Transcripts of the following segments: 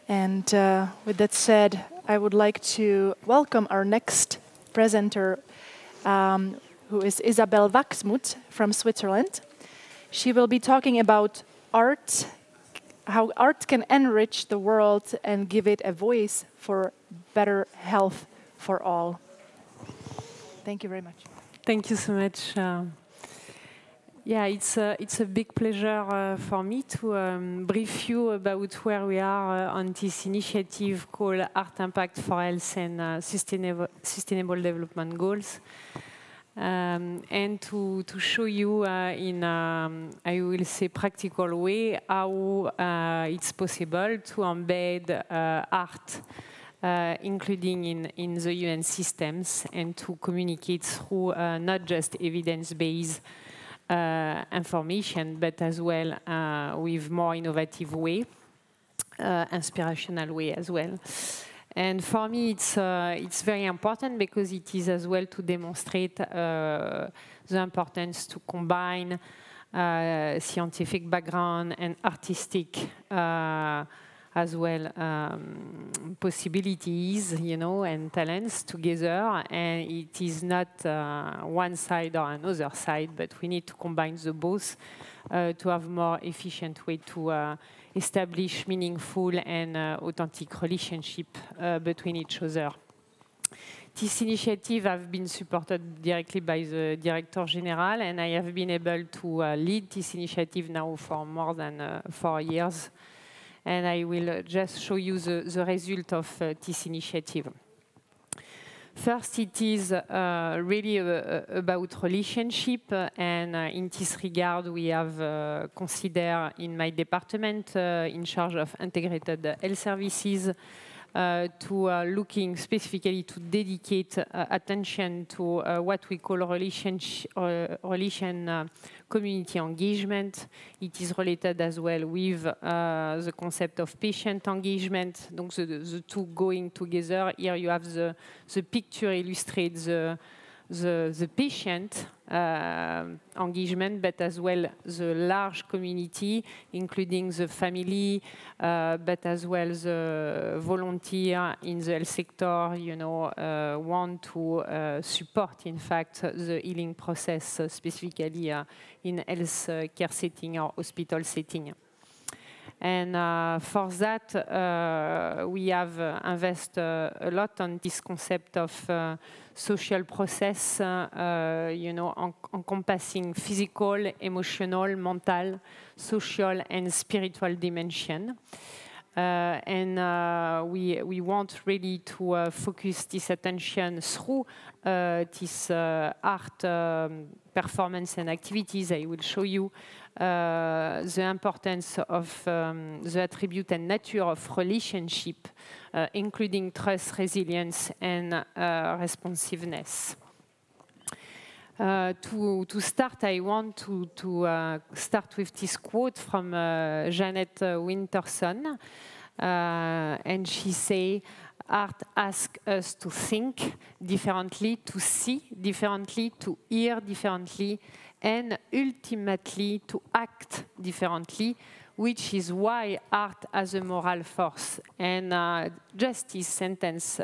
And with that said, I would like to welcome our next presenter, who is Isabelle Wachsmuth from Switzerland. She will be talking about art, how art can enrich the world and give it a voice for better health for all. Thank you very much. Thank you so much. Yeah, it's a big pleasure for me to brief you about where we are on this initiative called Art Impact for Health and Sustainable Development Goals. And to show you in, I will say, practical way how it's possible to embed art, including in the UN systems, and to communicate through not just evidence-based information, but as well with more innovative way, inspirational way as well. And for me, it's very important because it is as well to demonstrate the importance to combine scientific background and artistic as well possibilities, you know, and talents together. And it is not one side or another side, but we need to combine the both to have more efficient way to establish meaningful and authentic relationship between each other. This initiative has been supported directly by the Director General, and I have been able to lead this initiative now for more than 4 years. And I will just show you the result of this initiative. First, it is really about relationship, and in this regard, we have considered in my department in charge of integrated health services to looking specifically to dedicate attention to what we call community engagement. It is related as well with the concept of patient engagement. Donc the two going together. Here you have the picture illustrates the patient engagement, but as well the large community, including the family, but as well the volunteer in the health sector, you know, want to support, in fact, the healing process, specifically in health care setting or hospital setting. And for that, we have invested a lot on this concept of social process, you know, encompassing physical, emotional, mental, social, and spiritual dimension. We want really to focus this attention through this art performance and activities. I will show you the importance of the attribute and nature of relationship, including trust, resilience, and responsiveness. To start, I want to start with this quote from Jeanette Winterson, and she say, "Art asks us to think differently, to see differently, to hear differently, and ultimately to act differently, which is why art has a moral force." And just this sentence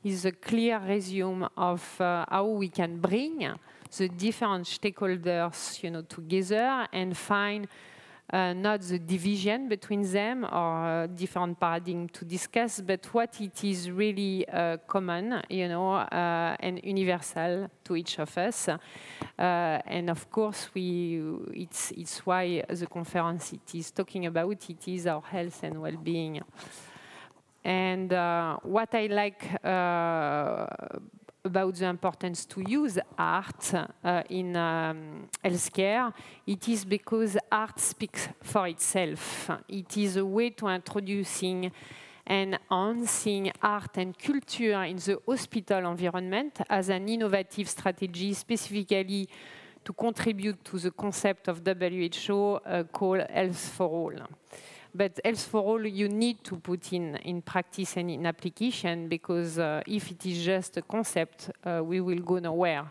is a clear resume of how we can bring the different stakeholders, you know, together and find not the division between them or different paradigm to discuss, but what it is really common, you know, and universal to each of us. And of course, it's why the conference it is talking about, it is our health and well-being. And what I like about the importance to use art in healthcare, it is because art speaks for itself. It is a way to introducing and enhancing art and culture in the hospital environment as an innovative strategy, specifically to contribute to the concept of WHO called Health for All. But Health for All, you need to put in practice and in application, because if it is just a concept, we will go nowhere.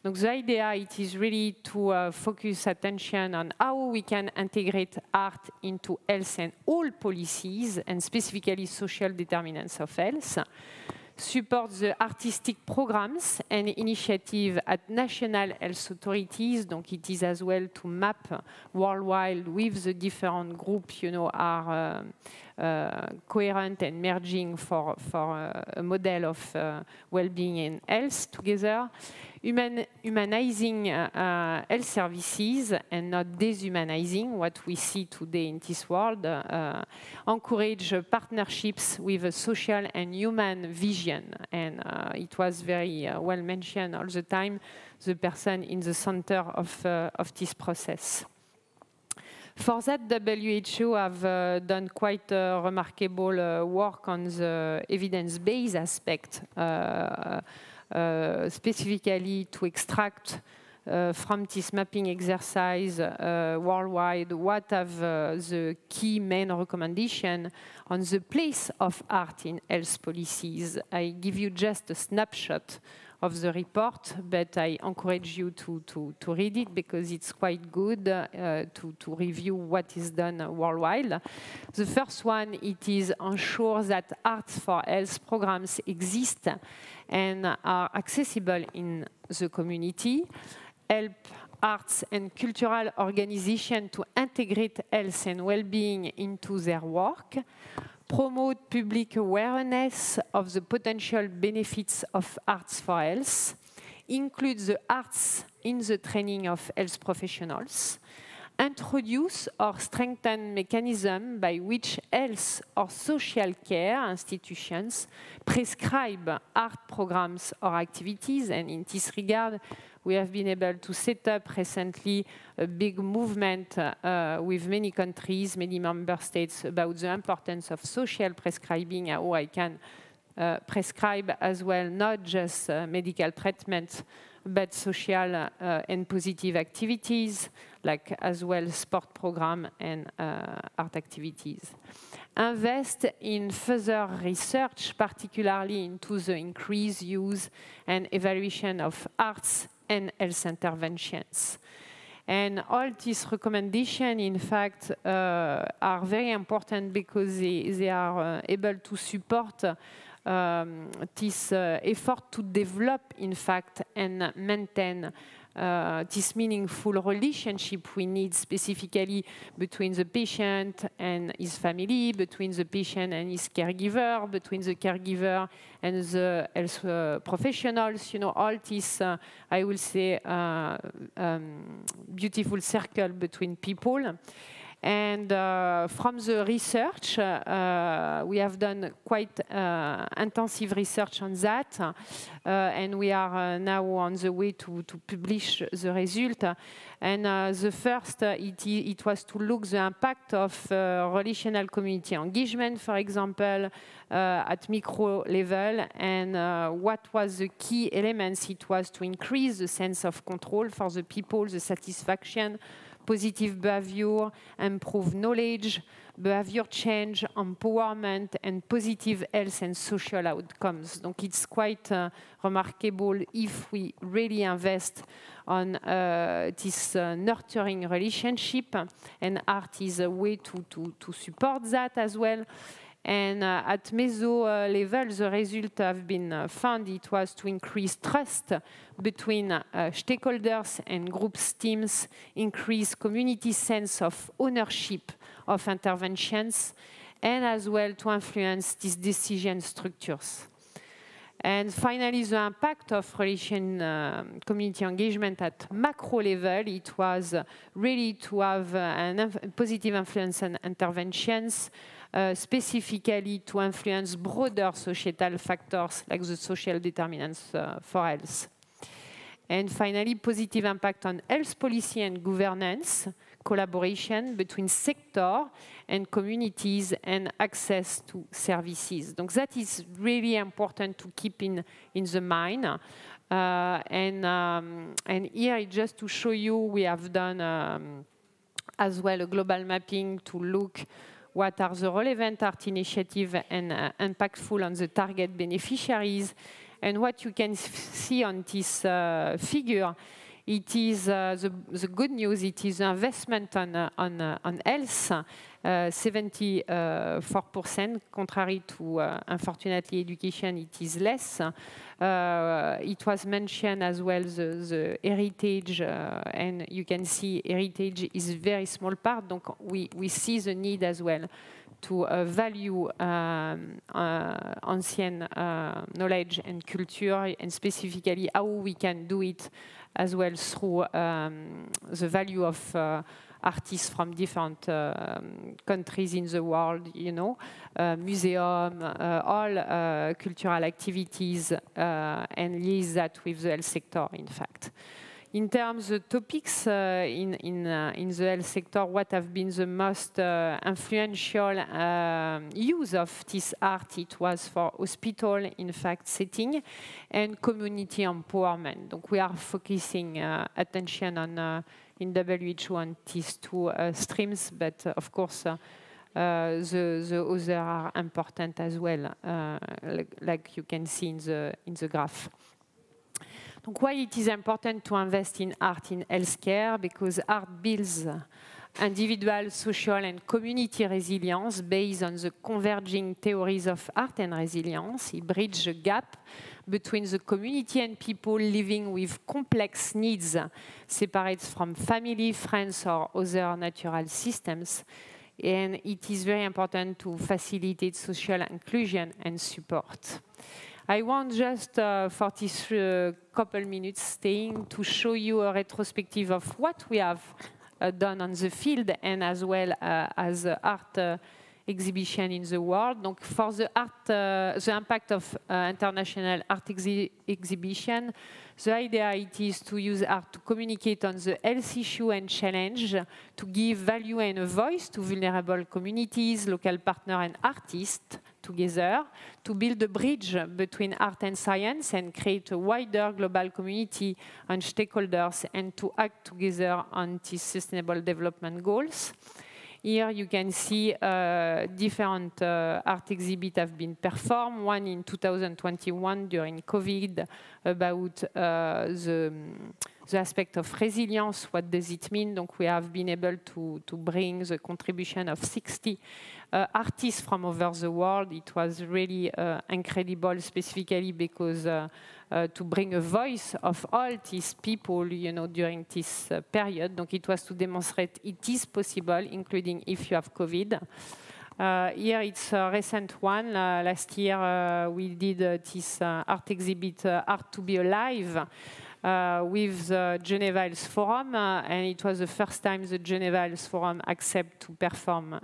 Donc the idea, it is really to focus attention on how we can integrate art into health and all policies, and specifically social determinants of health. Support the artistic programs and initiatives at national health authorities. Donc it is as well to map worldwide with the different groups, are coherent and merging for a model of well-being and health together. Humanizing health services and not dehumanizing what we see today in this world. Encourage partnerships with a social and human vision. And it was very well mentioned all the time, the person in the center of this process. For that, WHO have done quite remarkable work on the evidence-based aspect, specifically to extract from this mapping exercise worldwide what have the key main recommendations on the place of art in health policies. I give you just a snapshot of the report, but I encourage you to read it, because it's quite good to review what is done worldwide. The first one, it is ensure that arts for health programs exist and are accessible in the community. Help arts and cultural organizations to integrate health and well-being into their work. Promote public awareness of the potential benefits of arts for health. Include the arts in the training of health professionals. Introduce or strengthen mechanisms by which health or social care institutions prescribe art programs or activities. And in this regard, we have been able to set up recently a big movement with many countries, many member states, about the importance of social prescribing, how I can prescribe as well, not just medical treatment, but social and positive activities, like as well sport program and art activities. Invest in further research, particularly into the increased use and evaluation of arts and health interventions. And all these recommendations, in fact, are very important, because they are able to support this effort to develop, in fact, and maintain this meaningful relationship we need, specifically between the patient and his family, between the patient and his caregiver, between the caregiver and the health professionals. All this, I will say, beautiful circle between people. And from the research, we have done quite intensive research on that, and we are now on the way to publish the result. And the first, it was to look the impact of relational community engagement, for example, at micro level, and what was the key elements. It was to increase the sense of control for the people, the satisfaction, positive behavior, improve knowledge, behavior change, empowerment, and positive health and social outcomes. Donc it's quite remarkable if we really invest on this nurturing relationship, and art is a way to support that as well. And at meso level, the results have been found. It was to increase trust between stakeholders and groups, teams, increase community sense of ownership of interventions, and as well to influence these decision structures. And finally, the impact of community engagement at macro level, it was really to have a positive influence on interventions, specifically to influence broader societal factors like the social determinants for health. And finally, positive impact on health policy and governance, collaboration between sector and communities, and access to services. Donc that is really important to keep in the mind. And here, just to show you, we have done as well a global mapping to look what are the relevant art initiatives and impactful on the target beneficiaries. And what you can see on this figure, it is the good news. It is investment on health, 74%. Contrary to, unfortunately, education, it is less. It was mentioned as well the heritage, and you can see heritage is a very small part. Donc we see the need as well to value ancient knowledge and culture, and specifically how we can do it as well through the value of artists from different countries in the world, you know, museum, all cultural activities, and liaise that with the health sector, in fact. In terms of topics in the health sector, what have been the most influential use of this art? It was for hospital, in fact, setting and community empowerment. Donc we are focusing attention on in WHO on these two streams, but of course the others are important as well, like you can see in the graph. Donc why it is important to invest in art in healthcare? Because art builds individual, social and community resilience based on the converging theories of art and resilience. It bridges the gap between the community and people living with complex needs, separate from family, friends or other natural systems. And it is very important to facilitate social inclusion and support. I want just for this couple minutes staying to show you a retrospective of what we have done on the field and as well as art exhibition in the world. Donc for the art, the impact of international art exhibition, the idea it is to use art to communicate on the health issue and challenge, to give value and a voice to vulnerable communities, local partners and artists together, to build a bridge between art and science and create a wider global community and stakeholders, and to act together on these sustainable development goals. Here you can see different art exhibits have been performed. One in 2021 during COVID about the aspect of resilience. What does it mean? Donc we have been able to bring the contribution of 60 artists from over the world. It was really incredible, specifically because to bring a voice of all these people, you know, during this period. Donc it was to demonstrate it is possible, including if you have COVID. Here it's a recent one. Last year we did this art exhibit, Art to be Alive, with the Geneva Health Forum, and it was the first time the Geneva Health Forum accept to perform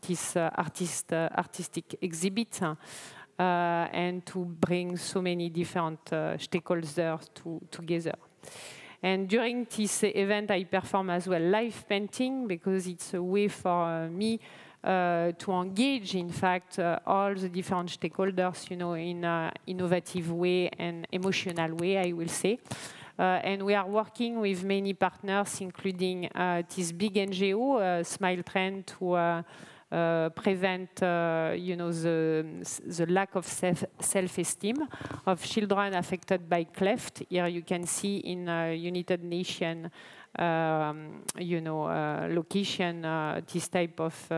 this artistic exhibit. And to bring so many different stakeholders together. And during this event, I perform as well live painting, because it's a way for me to engage, in fact, all the different stakeholders, you know, in an innovative way and emotional way, I will say. And we are working with many partners, including this big NGO, Smile Trend, to prevent, you know, the lack of self-esteem of children affected by cleft. Here you can see in United Nations, you know, location, this type of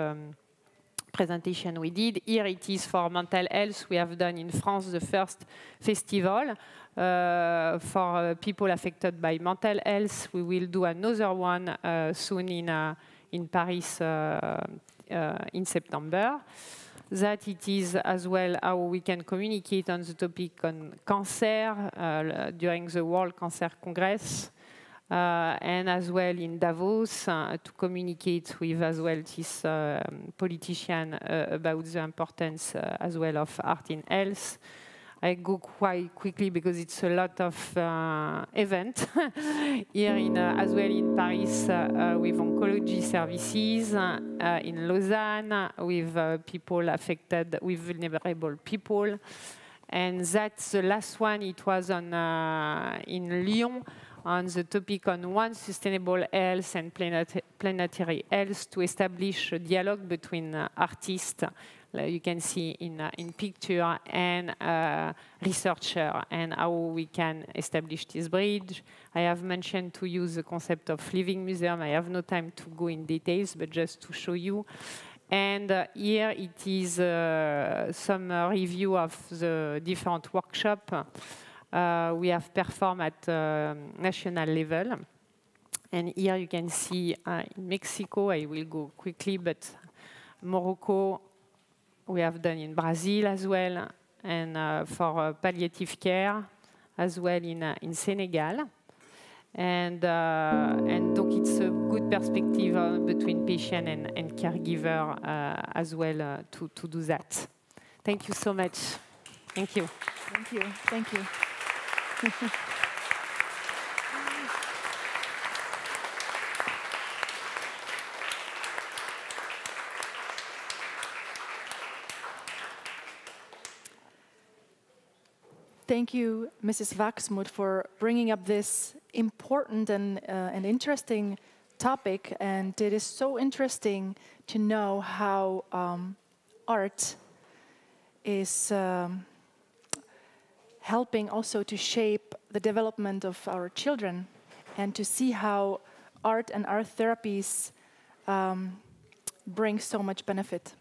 presentation we did. Here it is for mental health. We have done in France the first festival for people affected by mental health. We will do another one soon in Paris in September. That it is as well how we can communicate on the topic on cancer during the World Cancer Congress, and as well in Davos to communicate with as well this politician about the importance as well of art in health. I go quite quickly because it's a lot of events here in, as well in Paris with oncology services, in Lausanne with people affected, with vulnerable people. And that's the last one. It was on, in Lyon on the topic on one, sustainable health and planetary health, to establish a dialogue between artists, like you can see in picture, and researcher, and how we can establish this bridge. I have mentioned to you the concept of living museum. I have no time to go in details, but just to show you. And here it is some review of the different workshops we have performed at national level. And here you can see in Mexico, I will go quickly, but Morocco, we have done in Brazil as well, and for palliative care as well in Senegal. And so it's a good perspective between patient and caregiver as well to do that. Thank you so much. Thank you. Thank you. Thank you. Thank you, Mrs. Wachsmuth, for bringing up this important and interesting topic. And it is so interesting to know how art is helping also to shape the development of our children, and to see how art and art therapies bring so much benefit.